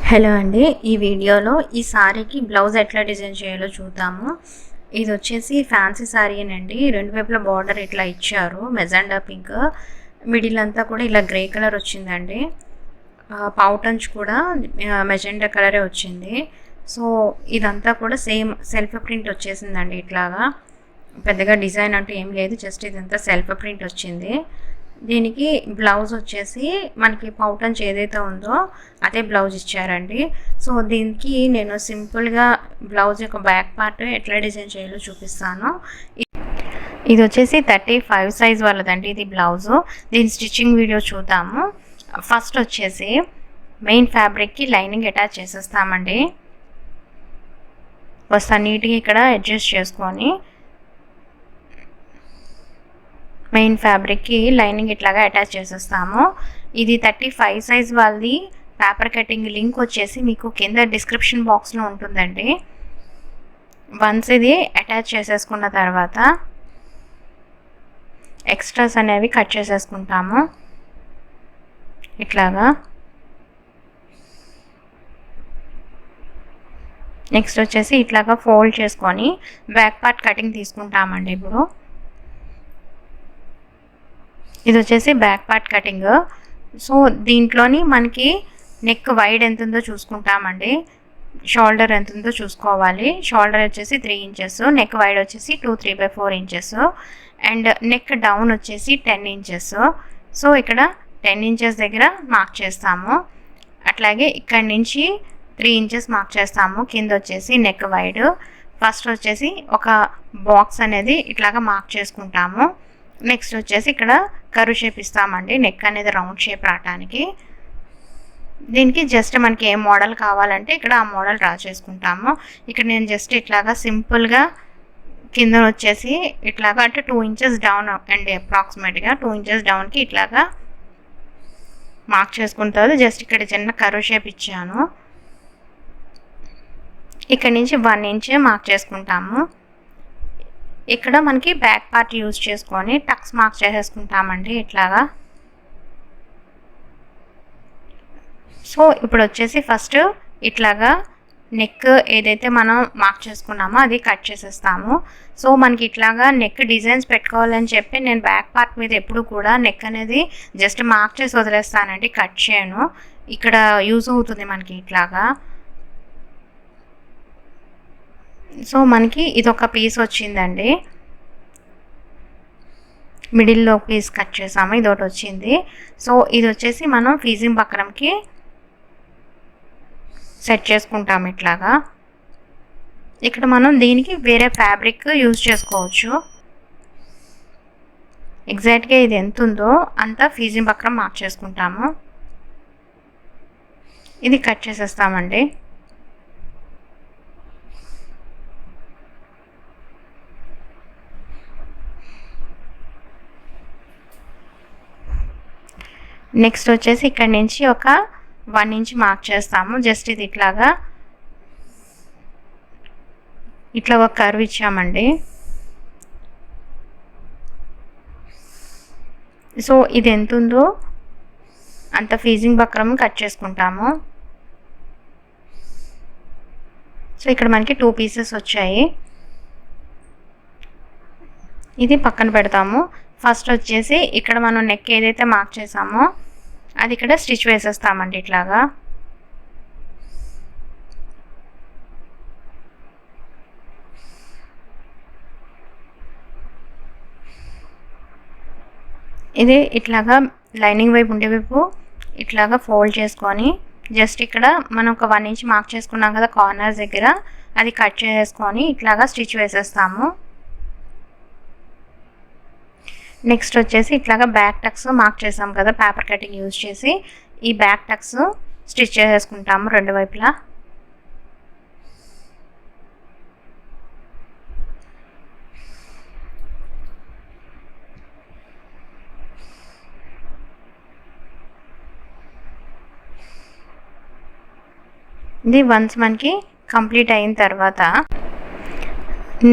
Hello అండి, ఈ వీడియోలో ఈ సారీకి బ్లౌజ్ ఎట్లా డిజైన్ చేయాలో చూద్దాము. ఇది వచ్చేసి ఫ్యాన్సీ సారీ అండి. రెండు వైపుల బార్డర్ ఇట్లా ఇచ్చారు, మెజెండా పింక్, మిడిల్ అంతా కూడా ఇలా గ్రే కలర్ వచ్చిందండి. పౌటంచ్ కూడా మెజెండా కలరే వచ్చింది. సో ఇదంతా కూడా సేమ్ సెల్ఫ్ ప్రింట్ వచ్చేసిందండి. ఇట్లాగా పెద్దగా డిజైన్ అంటూ ఏం లేదు, జస్ట్ ఇదంతా సెల్ఫ్ ప్రింట్ వచ్చింది. దీనికి బ్లౌజ్ వచ్చేసి మనకి పౌటంచ్ ఏదైతే ఉందో అదే బ్లౌజ్ ఇచ్చారండి. సో దీనికి నేను సింపుల్గా బ్లౌజ్ యొక్క బ్యాక్ పార్ట్ ఎట్లా డిజైన్ చేయాలో చూపిస్తాను. ఇది వచ్చేసి 35 సైజ్ వాళ్ళదండి ఇది బ్లౌజు. దీని స్టిచ్చింగ్ వీడియో చూద్దాము. ఫస్ట్ వచ్చేసి మెయిన్ ఫ్యాబ్రిక్కి లైనింగ్ అటాచ్ చేసేస్తామండి. వస్తా నీట్గా ఇక్కడ అడ్జస్ట్ చేసుకొని మెయిన్ ఫ్యాబ్రిక్కి లైనింగ్ ఇట్లాగా అటాచ్ చేసేస్తాము. ఇది 35 సైజ్ వాళ్ళది. పేపర్ కటింగ్ లింక్ వచ్చేసి మీకు కింద డిస్క్రిప్షన్ బాక్స్లో ఉంటుందండి. వన్స్ ఇది అటాచ్ చేసేసుకున్న తర్వాత ఎక్స్ట్రాస్ అనేవి కట్ చేసేసుకుంటాము ఇట్లాగా. నెక్స్ట్ వచ్చేసి ఇట్లాగా ఫోల్డ్ చేసుకొని బ్యాక్ పార్ట్ కటింగ్ తీసుకుంటామండి. ఇప్పుడు ఇది వచ్చేసి బ్యాక్ పార్ట్ కటింగ్. సో దీంట్లోని మనకి నెక్ వైడ్ ఎంత ఉందో చూసుకుంటామండి, షోల్డర్ ఎంత ఉందో చూసుకోవాలి. షోల్డర్ వచ్చేసి 3 ఇంచెస్, నెక్ వైడ్ వచ్చేసి 2/3/4 ఇంచెస్, అండ్ నెక్ డౌన్ వచ్చేసి 10 ఇంచెస్. సో ఇక్కడ 10 ఇంచెస్ దగ్గర మార్క్ చేస్తాము. అట్లాగే ఇక్కడ నుంచి 3 ఇంచెస్ మార్క్ చేస్తాము. కింద వచ్చేసి నెక్ వైడ్. ఫస్ట్ వచ్చేసి ఒక బాక్స్ అనేది ఇట్లాగా మార్క్ చేసుకుంటాము. నెక్స్ట్ వచ్చేసి ఇక్కడ కర్వ్ షేప్ ఇస్తామండి, నెక్ అనేది రౌండ్ షేప్ రావడానికి. దీనికి జస్ట్ మనకి ఏ మోడల్ కావాలంటే ఇక్కడ ఆ మోడల్ డ్రా చేసుకుంటాము. ఇక్కడ నేను జస్ట్ ఇట్లాగా సింపుల్గా కింద వచ్చేసి ఇట్లాగా అంటే 2 ఇంచెస్ డౌన్ అండి, అప్రాక్సిమేట్గా 2 ఇంచెస్ డౌన్కి ఇట్లాగా మార్క్ చేసుకుంటారు. జస్ట్ ఇక్కడ చిన్న కర్వ్ షేప్ ఇచ్చాను. ఇక్కడ నుంచి 1 ఇంచ్ మార్క్ చేసుకుంటాము. ఇక్కడ మనకి బ్యాక్ పార్ట్ యూజ్ చేసుకొని టక్స్ మార్క్ చేసేసుకుంటామండి ఇట్లాగా. సో ఇప్పుడు వచ్చేసి ఫస్ట్ ఇట్లాగా నెక్ ఏదైతే మనం మార్క్ చేసుకున్నామో అది కట్ చేసేస్తాము. సో మనకి ఇట్లాగా నెక్ డిజైన్స్ పెట్టుకోవాలని చెప్పి నేను బ్యాక్ పార్ట్ మీద ఎప్పుడు కూడా నెక్ అనేది జస్ట్ మార్క్ చేసి వదిలేస్తానండి, కట్ చేయను. ఇక్కడ యూజ్ అవుతుంది మనకి ఇట్లాగా. సో మనకి ఇదొక పీస్ వచ్చిందండి, మిడిల్లో పీస్ కట్ చేసాము, ఇదొకటి వచ్చింది. సో ఇది వచ్చేసి మనం ఫీజింగ్ బక్రంకి సెట్ చేసుకుంటాము ఇట్లాగా. ఇక్కడ మనం దీనికి వేరే ఫ్యాబ్రిక్ యూజ్ చేసుకోవచ్చు. ఎగ్జాక్ట్గా ఇది ఎంత ఉందో అంత ఫీజింగ్ బక్రం మార్క్ చేసుకుంటాము. ఇది కట్ చేసేస్తామండి. నెక్స్ట్ వచ్చేసి ఇక్కడ నుంచి ఒక 1 ఇంచ్ మార్క్ చేస్తాము. జస్ట్ ఇది ఇట్లాగా ఇట్లా ఒక కర్వ్ ఇచ్చామండి. సో ఇది ఎంత ఉందో అంత ఫీజింగ్ బక్రం కట్ చేసుకుంటాము. సో ఇక్కడ మనకి 2 పీసెస్ వచ్చాయి. ఇది పక్కన పెడతాము. ఫస్ట్ వచ్చేసి ఇక్కడ మనం నెక్ ఏదైతే మార్క్ చేసామో అది ఇక్కడ స్టిచ్ వేసేస్తామండి ఇట్లాగా. ఇది ఇట్లాగా లైనింగ్ వైపు ఉండే వైపు ఇట్లాగా ఫోల్డ్ చేసుకొని జస్ట్ ఇక్కడ మనం ఒక 1 ఇంచ్ మార్క్ చేసుకున్నాం కదా కార్నర్స్ దగ్గర, అది కట్ చేసుకొని ఇట్లాగా స్టిచ్ వేసేస్తాము. నెక్స్ట్ వచ్చేసి ఇట్లాగా బ్యాక్ టక్స్ మార్క్ చేసాం కదా పేపర్ కటింగ్ యూజ్ చేసి, ఈ బ్యాక్ టక్స్ స్టిచ్ చేసేసుకుంటాము రెండు వైపులా. ఇది వన్స్ మనకి కంప్లీట్ అయిన తర్వాత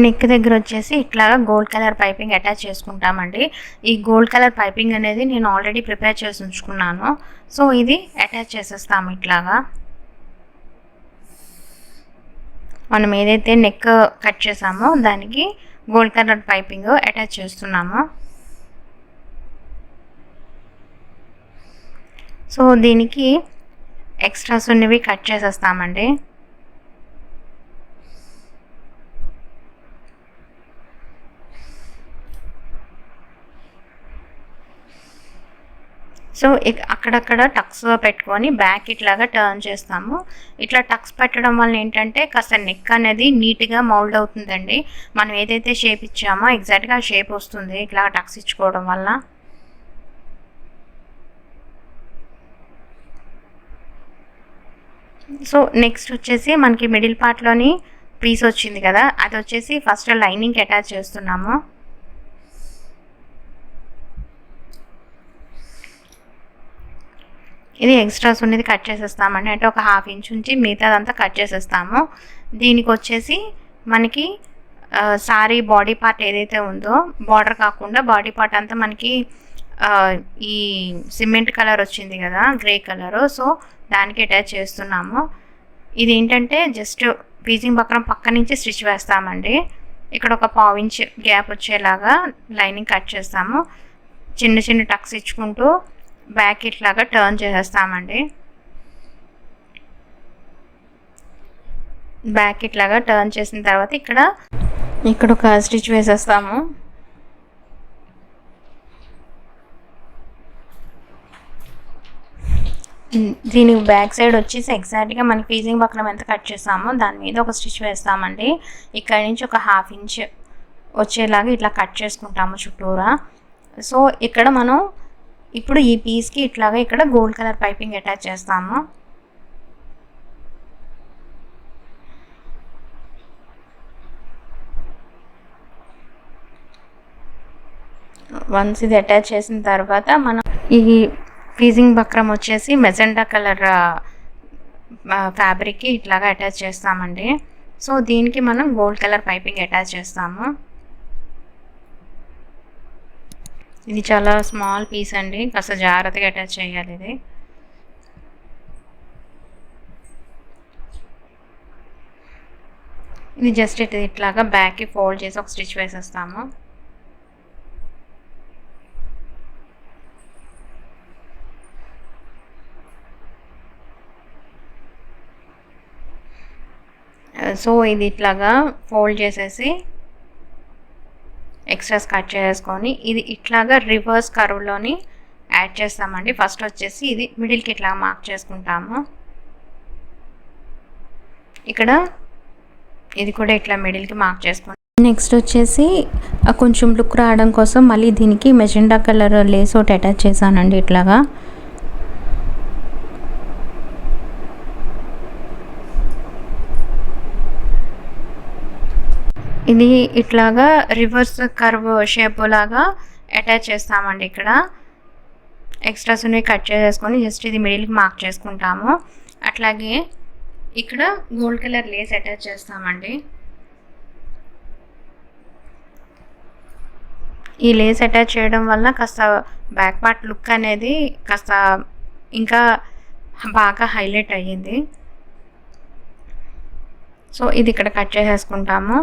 నెక్ దగ్గర వచ్చేసి ఇట్లాగా గోల్డ్ కలర్ పైపింగ్ అటాచ్ చేసుకుంటామండి. ఈ గోల్డ్ కలర్ పైపింగ్ అనేది నేను ఆల్రెడీ ప్రిపేర్ చేసి ఉంచుకున్నాను. సో ఇది అటాచ్ చేసేస్తాము ఇట్లాగా. మనం ఏదైతే నెక్ కట్ చేసామో దానికి గోల్డ్ కలర్ పైపింగ్ అటాచ్ చేస్తున్నాము. సో దీనికి ఎక్స్ట్రాస్ ఉన్నవి కట్ చేసేస్తామండి. సో అక్కడక్కడ టక్స్ పెట్టుకొని బ్యాక్ ఇట్లాగా టర్న్ చేస్తాము. ఇట్లా టక్స్ పెట్టడం వల్ల ఏంటంటే కాస్త నెక్ అనేది నీట్గా మౌల్డ్ అవుతుందండి. మనం ఏదైతే షేప్ ఇచ్చామో ఎగ్జాక్ట్గా ఆ షేప్ వస్తుంది ఇట్లా టక్స్ ఇచ్చుకోవడం వల్ల. సో నెక్స్ట్ వచ్చేసి మనకి మిడిల్ పార్ట్లోని పీస్ వచ్చింది కదా, అది వచ్చేసి ఫస్ట్ లైనింగ్కి అటాచ్ చేస్తున్నాము. ఇది ఎక్స్ట్రాస్ ఉన్నది కట్ చేసేస్తామండి, అంటే ఒక 1/2 ఇంచ్ నుంచి మిగతాదంతా కట్ చేసేస్తాము. దీనికి వచ్చేసి మనకి సారీ బాడీ పార్ట్ ఏదైతే ఉందో బార్డర్ కాకుండా బాడీ పార్ట్ అంతా మనకి ఈ సిమెంట్ కలర్ వచ్చింది కదా, గ్రే కలరు, సో దానికి అటాచ్ చేస్తున్నాము. ఇది ఏంటంటే జస్ట్ పీజింగ్ పక్క నుంచి స్టిచ్ వేస్తామండి. ఇక్కడ ఒక 1/4 ఇంచ్ గ్యాప్ వచ్చేలాగా లైనింగ్ కట్ చేస్తాము. చిన్న చిన్న టక్స్ ఇచ్చుకుంటూ బ్యాక్ ఇట్లాగా టర్న్ చేసేస్తామండి. బ్యాక్ ఇట్లాగా టర్న్ చేసిన తర్వాత ఇక్కడ ఒక స్టిచ్ వేసేస్తాము. దీనికి బ్యాక్ సైడ్ వచ్చేసి ఎగ్జాక్ట్గా మనకి పీజింగ్ పక్కన ఎంత కట్ చేస్తామో దాని మీద ఒక స్టిచ్ వేస్తామండి. ఇక్కడ నుంచి ఒక 1/2 ఇంచ్ వచ్చేలాగా ఇట్లా కట్ చేసుకుంటాము చుట్టూరా. సో ఇక్కడ మనం ఇప్పుడు ఈ పీస్కి ఇట్లాగా ఇక్కడ గోల్డ్ కలర్ పైపింగ్ అటాచ్ చేస్తాము. వన్స్ ఇది అటాచ్ చేసిన తర్వాత మనం ఈ పీజింగ్ బక్రం వచ్చేసి మెజెండా కలర్ ఫ్యాబ్రిక్కి ఇట్లాగా అటాచ్ చేస్తామండి. సో దీనికి మనం గోల్డ్ కలర్ పైపింగ్ అటాచ్ చేస్తాము. ఇది చాలా స్మాల్ పీస్ అండి, కాస్త జాగ్రత్తగా అటాచ్ చేయాలి. ఇది జస్ట్ ఇట్లాగా బ్యాక్కి ఫోల్డ్ చేసి ఒక స్టిచ్ వేసేస్తాము. సో ఇది ఇట్లాగా ఫోల్డ్ చేసేసి ఎక్స్ట్రాస్ కట్ చేసుకొని ఇది ఇట్లాగా రివర్స్ కర్వ్లోని యాడ్ చేస్తామండి. ఫస్ట్ వచ్చేసి ఇది మిడిల్కి ఇట్లా మార్క్ చేసుకుంటాము. ఇక్కడ ఇది కూడా ఇట్లా మిడిల్కి మార్క్ చేసుకుంటాం. నెక్స్ట్ వచ్చేసి కొంచెం లుక్ రావడం కోసం మళ్ళీ దీనికి మెజెండా కలర్ లేస్ ఒకటి అటాచ్ చేశానండి. ఇట్లాగా ఇది ఇట్లాగా రివర్స్ కర్వ్ షేప్ లాగా అటాచ్ చేస్తామండి. ఇక్కడ ఎక్స్ట్రాస్ ఉన్నవి కట్ చేసేసుకొని జస్ట్ ఇది మిడిల్కి మార్క్ చేసుకుంటాము. అట్లాగే ఇక్కడ గోల్డ్ కలర్ లేస్ అటాచ్ చేస్తామండి. ఈ లేస్ అటాచ్ చేయడం వల్ల కాస్త బ్యాక్ పార్ట్ లుక్ అనేది కాస్త ఇంకా బాగా హైలైట్ అయ్యింది. సో ఇది ఇక్కడ కట్ చేసేసుకుంటాము.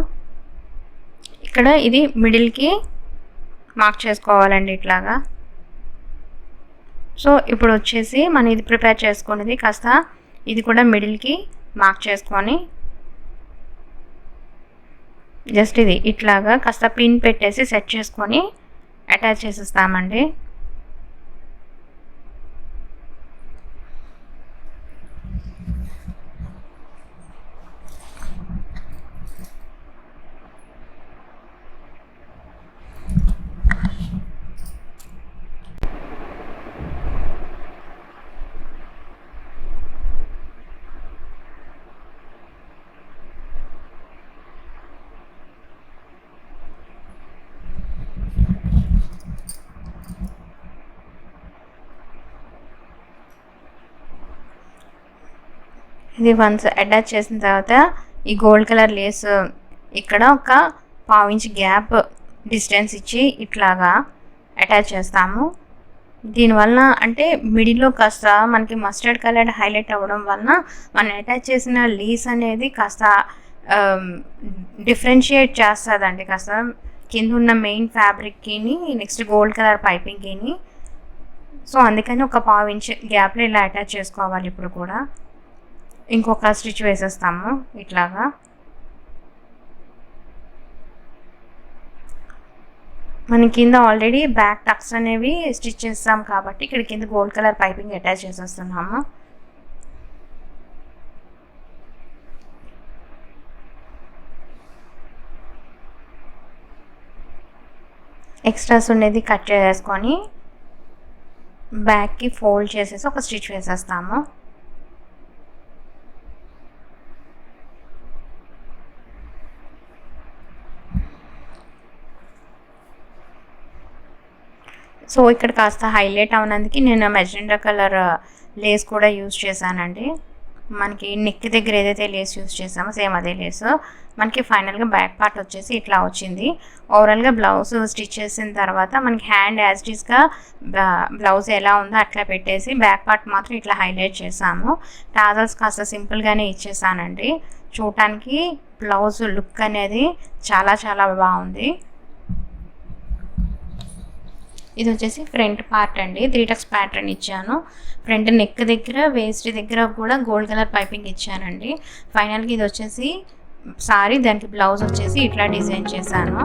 ఇక్కడ ఇది మిడిల్కి మార్క్ చేసుకోవాలండి ఇట్లాగా. సో ఇప్పుడు వచ్చేసి మనం ఇది ప్రిపేర్ చేసుకునేది కాస్త ఇది కూడా మిడిల్కి మార్క్ చేసుకొని జస్ట్ ఇది ఇట్లాగా కాస్త పిన్ పెట్టేసి సెట్ చేసుకొని అటాచ్ చేసేస్తామండి. ఇది వన్స్ అటాచ్ చేసిన తర్వాత ఈ గోల్డ్ కలర్ లేస్ ఇక్కడ ఒక 1/2 ఇంచ్ గ్యాప్ డిస్టెన్స్ ఇచ్చి ఇట్లాగా అటాచ్ చేస్తాము. దీనివల్ల అంటే మిడిల్లో కాస్త మనకి మస్టర్డ్ కలర్ హైలైట్ అవ్వడం వలన మనం అటాచ్ చేసిన లేస్ అనేది కాస్త డిఫరెన్షియేట్ చేస్తుందండి కాస్త కింద ఉన్న మెయిన్ ఫ్యాబ్రిక్కి, నెక్స్ట్ గోల్డ్ కలర్ పైపింగ్కి. సో అందుకని ఒక 1/2 ఇంచ్ గ్యాప్లో ఇలా అటాచ్ చేసుకోవాలి. ఇప్పుడు కూడా ఇంకొక స్టిచ్ వేసేస్తాము ఇట్లాగా. మనం కింద ఆల్రెడీ బ్యాక్ టక్స్ అనేవి స్టిచ్ చేస్తాం కాబట్టి ఇక్కడ కింద గోల్డ్ కలర్ పైపింగ్ అటాచ్ చేసేస్తున్నాము. ఎక్స్ట్రాస్ ఉండేది కట్ చేసుకొని బ్యాక్కి ఫోల్డ్ చేసేసి ఒక స్టిచ్ వేసేస్తాము. సో ఇక్కడ కాస్త హైలైట్ అవునందుకు నేను మెజెండా కలర్ లేస్ కూడా యూజ్ చేశానండి. మనకి నెక్ దగ్గర ఏదైతే లేస్ యూజ్ చేసామో సేమ్ అదే లేస్. మనకి ఫైనల్గా బ్యాక్ పార్ట్ వచ్చేసి ఇట్లా వచ్చింది. ఓవరాల్గా బ్లౌజ్ స్టిచ్ చేసిన తర్వాత మనకి హ్యాండ్ యాజ్ ఇట్ ఈస్గా బ్లౌజ్ ఎలా ఉందో అట్లా పెట్టేసి బ్యాక్ పార్ట్ మాత్రం ఇట్లా హైలైట్ చేసాము. టాజల్స్ కాస్త సింపుల్గానే ఇచ్చేసానండి. చూడటానికి బ్లౌజ్ లుక్ అనేది చాలా చాలా బాగుంది. ఇది వచ్చేసి ఫ్రంట్ పార్ట్ అండి. 3 టక్స్ ప్యాటర్న్ ఇచ్చాను. ఫ్రంట్ నెక్ దగ్గర, వేస్ట్ దగ్గర కూడా గోల్డ్ కలర్ పైపింగ్ ఇచ్చానండి. ఫైనల్గా ఇది వచ్చేసి సారీ, దానికి బ్లౌజ్ వచ్చేసి ఇట్లా డిజైన్ చేశాను.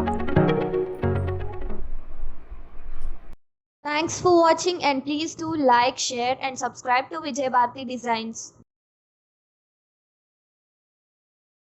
Thanks for watching and please do like, share and subscribe to Vijaya Bharathi Designs.